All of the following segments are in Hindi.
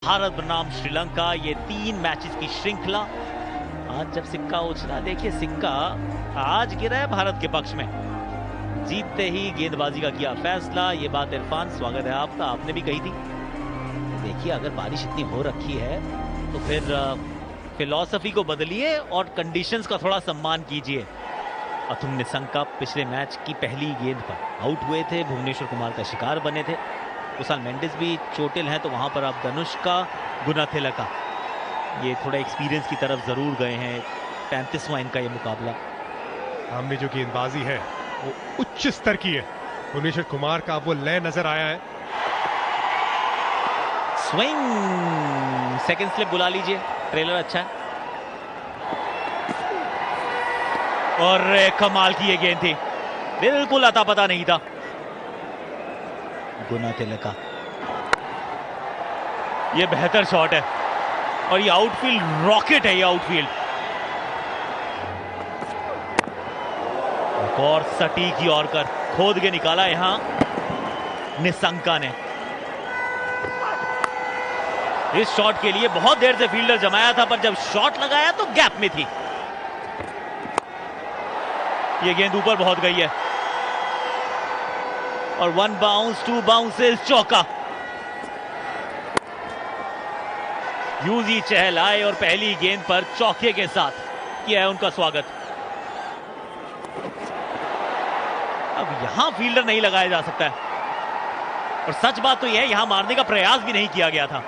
भारत बनाम श्रीलंका, ये 3 मैचेस की श्रृंखला। आज जब सिक्का उछला, देखिए सिक्का आज गिरा है भारत के पक्ष में। जीतते ही गेंदबाजी का किया फैसला। ये बात इरफान, स्वागत है आपका, आपने भी कही थी। देखिए अगर बारिश इतनी हो रखी है तो फिर फिलॉसफी को बदलिए और कंडीशंस का थोड़ा सम्मान कीजिए। पथुम निसंका पिछले मैच की पहली गेंद पर आउट हुए थे, भुवनेश्वर कुमार का शिकार बने थे। कुशाल मेंडिस भी चोटिल हैं, तो वहां पर अब धनुष्का गुनाथिलका ये थोड़ा एक्सपीरियंस की तरफ जरूर गए हैं। 35वां इनका ये मुकाबला। सामने जो गेंदबाजी है वो उच्च स्तर की है। भुवनेश्वर कुमार का वो लय नजर आया है। स्विंग, सेकंड स्लिप बुला लीजिए, ट्रेलर अच्छा है। और कमाल की ये गेंद थी, बिल्कुल अता पता नहीं था। गुनाथिलका, ये बेहतर शॉट है और ये आउटफील्ड रॉकेट है। ये आउटफील्ड और सटीक की और कर खोद के निकाला यहां निसंका ने। इस शॉट के लिए बहुत देर से फील्डर जमाया था, पर जब शॉट लगाया तो गैप में थी। ये गेंद ऊपर बहुत गई है और 1 बाउंस 2 बाउंसेस, चौका। यूजी चहल आए और पहली गेंद पर चौके के साथ किया है उनका स्वागत। अब यहां फील्डर नहीं लगाया जा सकता है और सच बात तो यह है यहां मारने का प्रयास भी नहीं किया गया था।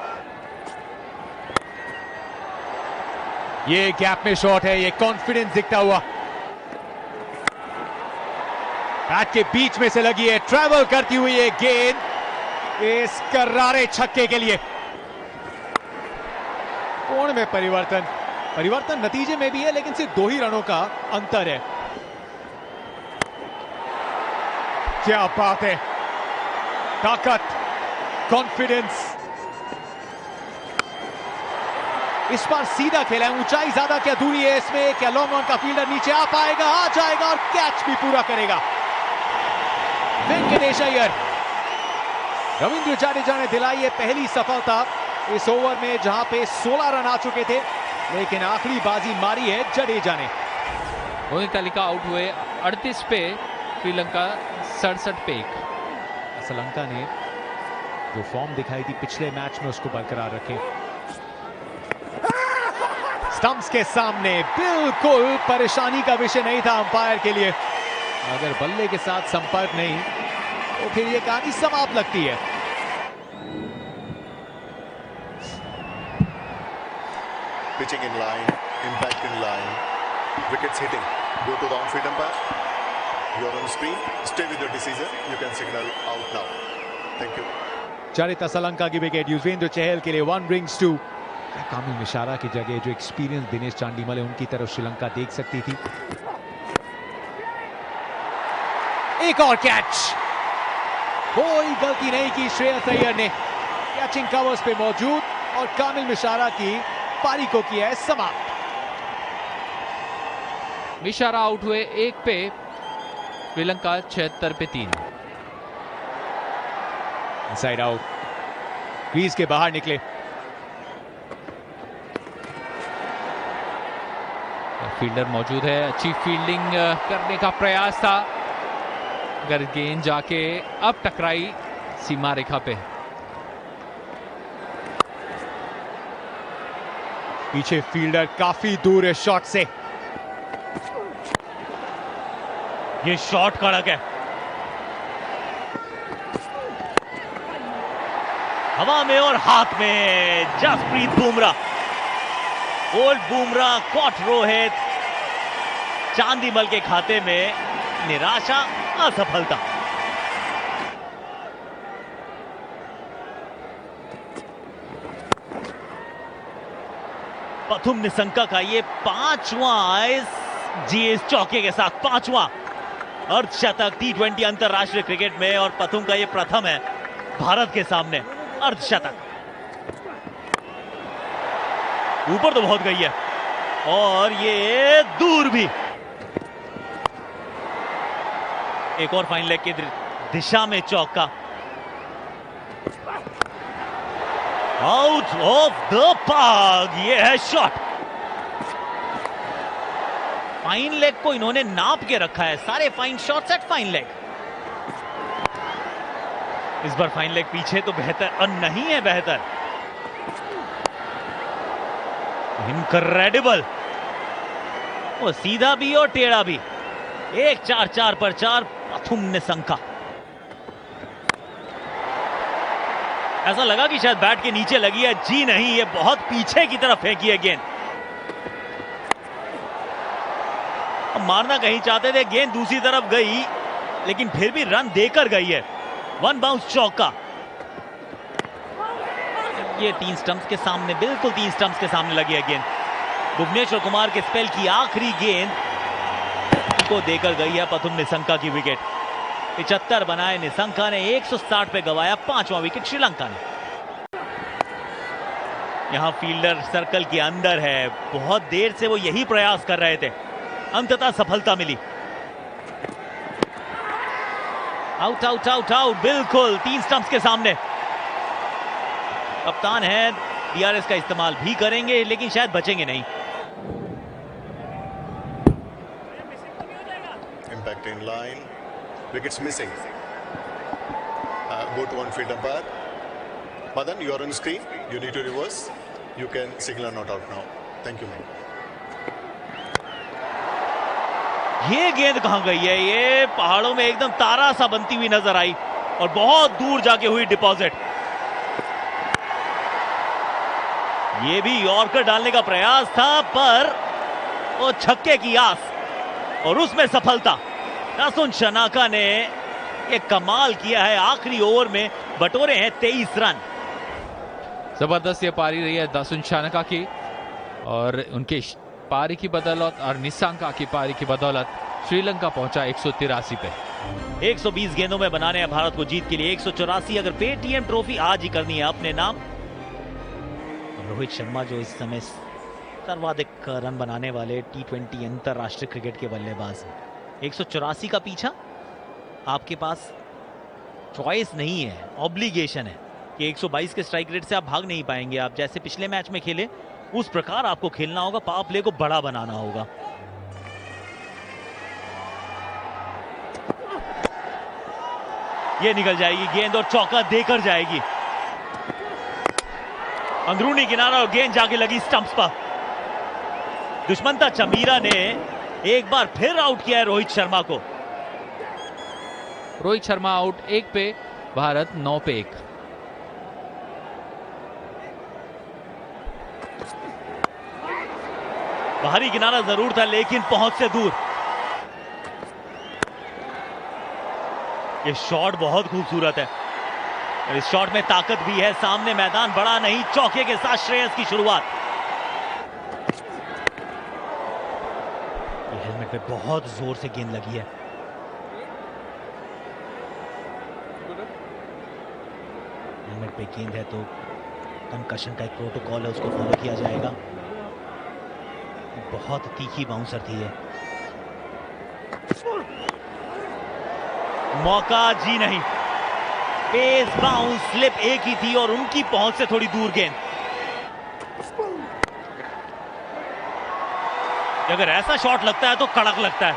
ये गैप में शॉट है, ये कॉन्फिडेंस दिखता हुआ। बैट के बीच में से लगी है, ट्रैवल करती हुई ये गेंद इस करारे छक्के के लिए। कोण में परिवर्तन नतीजे में भी है, लेकिन सिर्फ 2 ही रनों का अंतर है। क्या बात है, ताकत, कॉन्फिडेंस। इस बार सीधा खेला है, ऊंचाई ज्यादा, क्या दूरी है इसमें, क्या लॉन्ग ऑन का फील्डर नीचे आ पाएगा, आ जाएगा और कैच भी पूरा करेगा वेंकटेश अय्यर। रविंद्र जडेजा ने दिलाई है पहली सफलता इस ओवर में, जहां पे 16 रन आ चुके थे, लेकिन आखिरी बाजी मारी है जडेजा ने। गुनाथिलका आउट हुए 38 पे, श्रीलंका 67 पे 1। श्रीलंका ने जो फॉर्म दिखाई थी पिछले मैच में उसको बरकरार रखे। स्टंप्स के सामने बिल्कुल परेशानी का विषय नहीं था अंपायर के लिए। अगर बल्ले के साथ संपर्क नहीं तो फिर ये कहानी समाप्त लगती है। Pitching in line, impact in line, wickets hitting. Go to the on-field umpire. You are on screen. Stay with your decision. You can signal out now. Thank you. चरिता Sri Lanka की विकेट युजवेंद्र चहल के लिए 1 rings 2। कामिल मिश्रा की जगह जो एक्सपीरियंस दिनेश चांडीमल है, उनकी तरफ श्रीलंका देख सकती थी। एक और कैच, कोई गलती नहीं की श्रेयस अय्यर ने, कैचिंग कवर्स पे मौजूद और कामिल मिश्रा की पारी को किया है समाप्त। मिश्रा आउट हुए 1 पे, श्रीलंका 76 पे 3। इनसाइड आउट, क्रीज के बाहर निकले। फील्डर मौजूद है, अच्छी फील्डिंग करने का प्रयास था, अगर गेंद जाके अब टकराई सीमा रेखा पे। पीछे फील्डर काफी दूर है शॉट से। ये शॉट कड़क है, हवा में और हाथ में। जसप्रीत बुमराह, ओल्ड बुमराह, कॉट रोहित, चांदीमल के खाते में निराशा, असफलता। पथुम निसंका का ये 5वां इस चौके के साथ 5वां अर्धशतक T20 अंतरराष्ट्रीय क्रिकेट में, और पथुम का ये प्रथम है भारत के सामने अर्धशतक। ऊपर तो बहुत गई है और ये दूर भी। एक और फाइन लेग की दिशा में चौका। आउट ऑफ द पार्क, ये है शॉट। फाइन लेग को इन्होंने नाप के रखा है, सारे fine shots eight fine leg. इस बार फाइन लेग पीछे तो बेहतर और नहीं है बेहतर। इनक्रेडिबल, वो सीधा भी और टेढ़ा भी। 1-4-4 पर 4 पथुम निशंका। ऐसा लगा कि शायद बैट के नीचे लगी है, जी नहीं, ये बहुत पीछे की तरफ फेंकी है गेंद। मारना कहीं चाहते थे, गेंद दूसरी तरफ गई, लेकिन फिर भी रन देकर गई है। 1 बाउंस चौका। ये 3 स्टंप्स के सामने, बिल्कुल 3 स्टंप्स के सामने लगी है गेंद। भुवनेश्वर कुमार के स्पेल की आखिरी गेंद को देकर गई है पथुम निशंका की विकेट। 75 बनाए निशंका ने, 160 पे गवाया 5वां विकेट श्रीलंका ने। यहां फील्डर सर्कल के अंदर है, बहुत देर से वो यही प्रयास कर रहे थे, अंततः सफलता मिली। आउट आउट आउट आउट, बिल्कुल 3 स्टंप्स के सामने। कप्तान है, डीआरएस का इस्तेमाल भी करेंगे, लेकिन शायद बचेंगे नहीं। Impact in line, wickets missing. Go to on-field umpire. Madan, you are on screen. You need to reverse. You can signal not out now. Thank you, man. ये गेंद कहां गई है? ये पहाड़ों में एकदम तारा सा बनती हुई नजर आई और बहुत दूर जाके हुई डिपॉजिट। ये भी यॉर्कर डालने का प्रयास था, पर वो छक्के की आस और उसमें सफलता। दासुन शनाका ने ये कमाल किया है, आखिरी ओवर में बटोरे हैं 23 रन। जबरदस्त ये पारी रही है दासुन शनाका की, और उनके पारी की बदौलत और निशंका की पारी की बदौलत श्रीलंका पहुंचा 183 पे। 120 गेंदों में बनाने हैं भारत को जीत के लिए 184। अगर पेटीएम ट्रॉफी आज ही करनी है अपने नाम, रोहित शर्मा जो इस समय सर्वाधिक रन बनाने वाले T20 अंतरराष्ट्रीय क्रिकेट के बल्लेबाज हैं, 184 का पीछा, आपके पास चॉइस नहीं है, ऑब्लिगेशन है कि 122 के स्ट्राइक रेट से आप भाग नहीं पाएंगे। आप जैसे पिछले मैच में खेले उस प्रकार आपको खेलना होगा, पावर प्ले को बड़ा बनाना होगा। ये निकल जाएगी गेंद और चौका देकर जाएगी। अंदरूनी किनारा और गेंद जाके लगी स्टंप्स पर। दुष्मंता चमीरा ने एक बार फिर आउट किया है रोहित शर्मा को। रोहित शर्मा आउट, 1 पे भारत 9 पे 1। बाहरी किनारा जरूर था, लेकिन पहुंच से दूर। ये शॉट बहुत खूबसूरत है और इस शॉट में ताकत भी है। सामने मैदान बड़ा नहीं, चौके के साथ श्रेयस की शुरुआत। ये हेलमेट पे बहुत जोर से गेंद लगी है। हेलमेट पे गेंद है तो कंकशन का एक प्रोटोकॉल है, उसको फॉलो किया जाएगा। बहुत तीखी बाउंसर थी ये। मौका जी नहीं, पेस बाउंस स्लिप एक ही थी और उनकी पहुंच से थोड़ी दूर गेंद। अगर ऐसा शॉट लगता है तो कड़क लगता है।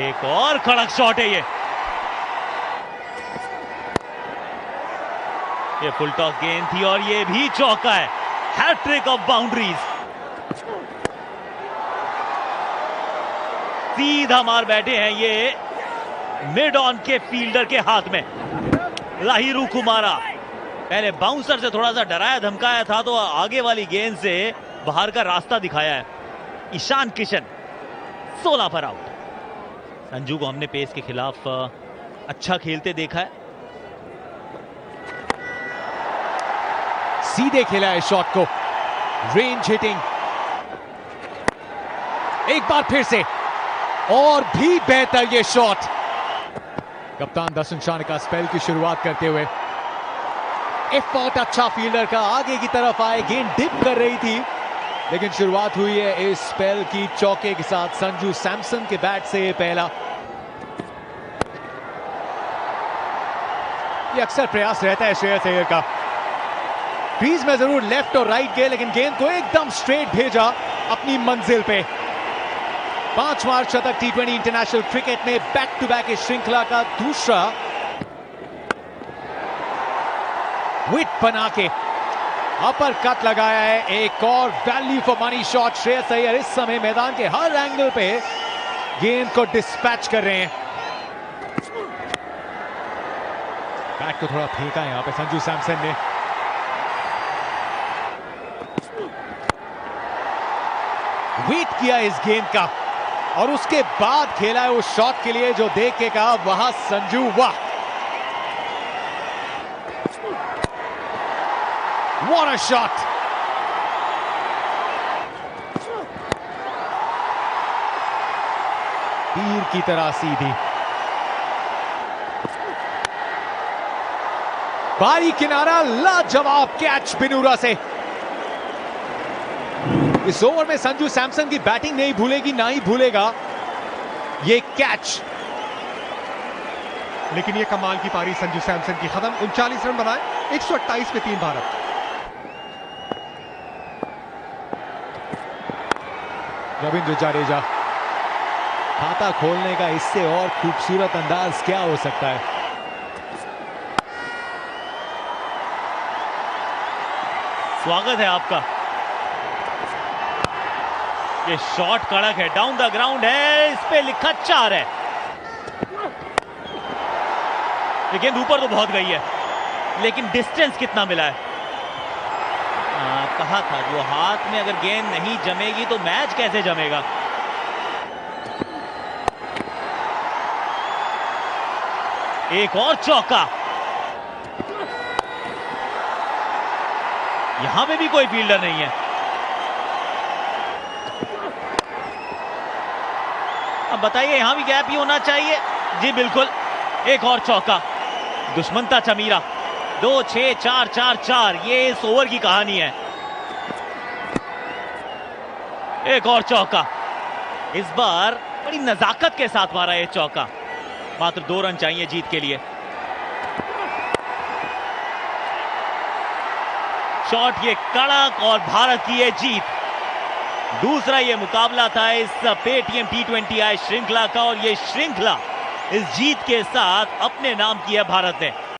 एक और कड़क शॉट है ये फुल टॉस गेंद थी और ये भी चौका है। हैट्रिक ऑफ बाउंड्रीज, सीधा मार बैठे हैं ये मिड ऑन के फील्डर के हाथ में। लाहिरू कुमारा पहले बाउंसर से थोड़ा सा डराया धमकाया था, तो आगे वाली गेंद से बाहर का रास्ता दिखाया है। ईशान किशन 16 पर आउट। संजू को हमने पेस के खिलाफ अच्छा खेलते देखा है। सीधे खेला है शॉट को, रेंज हिटिंग। एक बार फिर से और भी बेहतर ये शॉट। कप्तान दासुन शनाका स्पेल की शुरुआत करते हुए, एफर्ट अच्छा फील्डर का, आगे की तरफ आए, गेंद डिप कर रही थी, लेकिन शुरुआत हुई है इस स्पेल की चौके के साथ। संजू सैमसन के बैट से ये पहला। ये अक्सर प्रयास रहता है श्रेयस अय्यर का। क्रीज में जरूर लेफ्ट और राइट गए, लेकिन गेंद को एकदम स्ट्रेट भेजा अपनी मंजिल पे। 5वां शतक T20 इंटरनेशनल क्रिकेट में बैक टू बैक इस श्रृंखला का दूसरा। विट बना के अपर कट लगाया है, एक और value for money shot. Shreyas Iyer इस समय मैदान के हर एंगल पे गेंद को डिस्पैच कर रहे हैं। बैट को थोड़ा फेंका यहां पे संजू सैमसन ने। वेट किया इस गेंद का और उसके बाद खेला है उस शॉट के लिए जो देख के कहा वहां संजू वाह, व्हाट अ शॉट। तीर की तरह सीधी बारी किनारा, लाजवाब कैच बिनूरा से। इस ओवर में संजू सैमसन की बैटिंग नहीं भूलेगी, ना ही भूलेगा ये कैच। लेकिन ये कमाल की पारी संजू सैमसन की। खत्म 39 रन बनाए, 128 पे 3 भारत। रविंद्र जडेजा, खाता खोलने का इससे और खूबसूरत अंदाज क्या हो सकता है। स्वागत है आपका। ये शॉट कड़क है, डाउन द ग्राउंड है, इस पे लिखा 4 है। ये गेंद ऊपर तो बहुत गई है, लेकिन डिस्टेंस कितना मिला है। कहा था जो हाथ में अगर गेंद नहीं जमेगी तो मैच कैसे जमेगा। एक और चौका, यहां पे भी कोई फील्डर नहीं है। अब बताइए, यहां भी गैप ही होना चाहिए। जी बिल्कुल, एक और चौका। दुश्मनता चमीरा, 2 6 4 4 4, ये इस ओवर की कहानी है। एक और चौका, इस बार बड़ी नजाकत के साथ मारा ये चौका। मात्र 2 रन चाहिए जीत के लिए। शॉट ये कड़क और भारत की ये जीत। दूसरा ये मुकाबला था इस पेटीएम T20I श्रृंखला का, और ये श्रृंखला इस जीत के साथ अपने नाम की है भारत ने।